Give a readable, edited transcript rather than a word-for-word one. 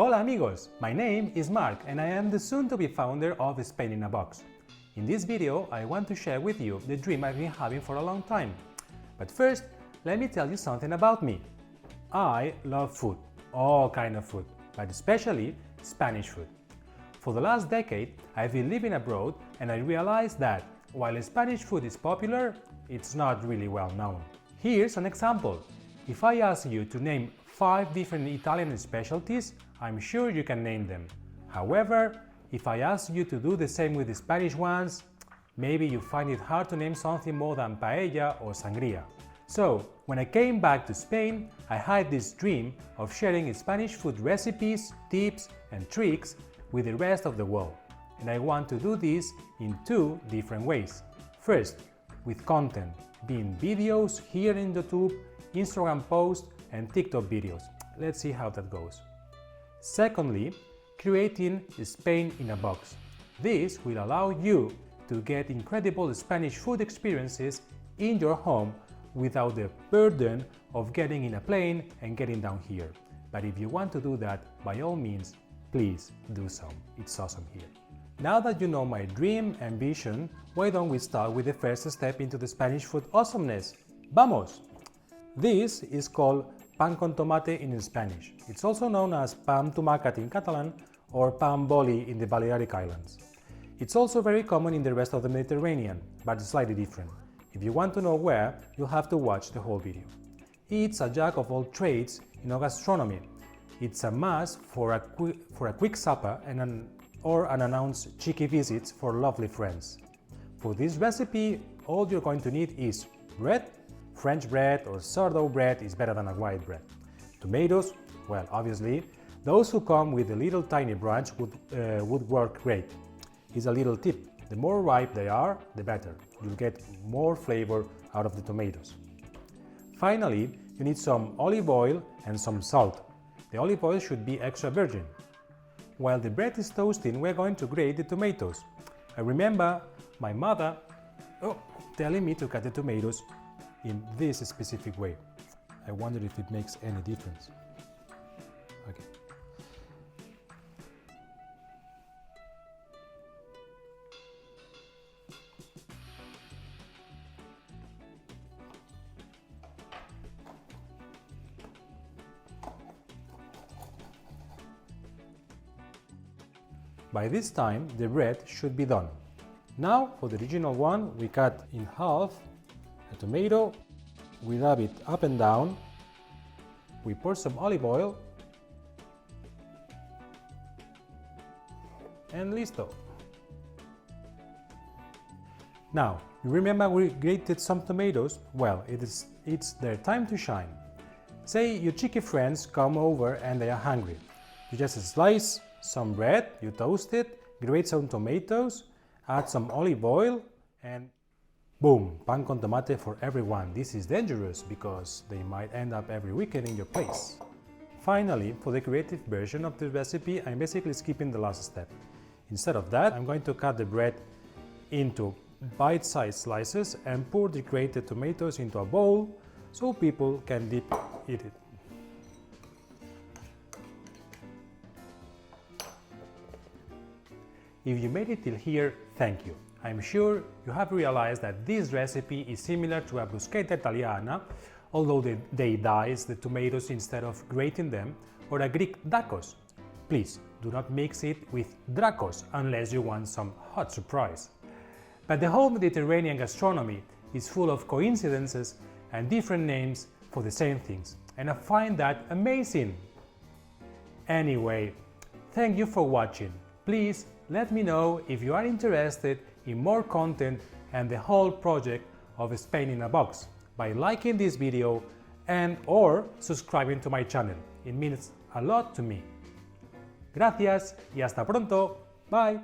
Hola amigos, my name is Mark and I am the soon-to-be founder of Spain in a Box. In this video, I want to share with you the dream I've been having for a long time. But first, let me tell you something about me. I love food, all kind of food, but especially Spanish food. For the last decade, I've been living abroad and I realized that while Spanish food is popular, it's not really well known. Here's an example. If I ask you to name 5 different Italian specialties, I'm sure you can name them. However, if I ask you to do the same with the Spanish ones, maybe you find it hard to name something more than paella or sangria. So, when I came back to Spain, I had this dream of sharing Spanish food recipes, tips and tricks with the rest of the world. And I want to do this in 2 different ways. First, with content, being videos here in YouTube, Instagram posts and TikTok videos. Let's see how that goes. Secondly, creating Spain in a box. This will allow you to get incredible Spanish food experiences in your home without the burden of getting in a plane and getting down here. But if you want to do that, by all means, please do so. It's awesome here. Now that you know my dream and vision, why don't we start with the first step into the Spanish food awesomeness? ¡Vamos! This is called pan con tomate in Spanish. It's also known as pan tomàquet in Catalan or pan boli in the Balearic Islands. It's also very common in the rest of the Mediterranean, but slightly different. If you want to know where, you'll have to watch the whole video. It's a jack of all trades in gastronomy. It's a must for a quick supper or unannounced cheeky visits for lovely friends. For this recipe, all you're going to need is bread. French bread or sourdough bread is better than a white bread. Tomatoes, well, obviously, those who come with a little tiny branch would work great. Here's a little tip. The more ripe they are, the better. You'll get more flavor out of the tomatoes. Finally, you need some olive oil and some salt. The olive oil should be extra virgin. While the bread is toasting, we're going to grate the tomatoes. I remember my mother telling me to cut the tomatoes in this specific way. I wonder if it makes any difference. Okay. By this time, the bread should be done. Now, for the original one, we cut in half a tomato, we rub it up and down, we pour some olive oil, and listo. Now, you remember we grated some tomatoes? Well, it's their time to shine. Say your cheeky friends come over and they are hungry. You just slice some bread, you toast it, grate some tomatoes, add some olive oil, and boom, pan con tomate for everyone. This is dangerous because they might end up every weekend in your place. Finally, for the creative version of the recipe, I'm basically skipping the last step. Instead of that, I'm going to cut the bread into bite-sized slices and pour the grated tomatoes into a bowl so people can eat it. If you made it till here, thank you. I'm sure you have realized that this recipe is similar to a bruschetta italiana, although they dice the tomatoes instead of grating them, or a Greek tacos. Please do not mix it with dracos unless you want some hot surprise. But the whole Mediterranean gastronomy is full of coincidences and different names for the same things, and I find that amazing. Anyway, thank you for watching. Please let me know if you are interested in more content and the whole project of Spain in a Box by liking this video or subscribing to my channel. It means a lot to me. Gracias y hasta pronto. Bye.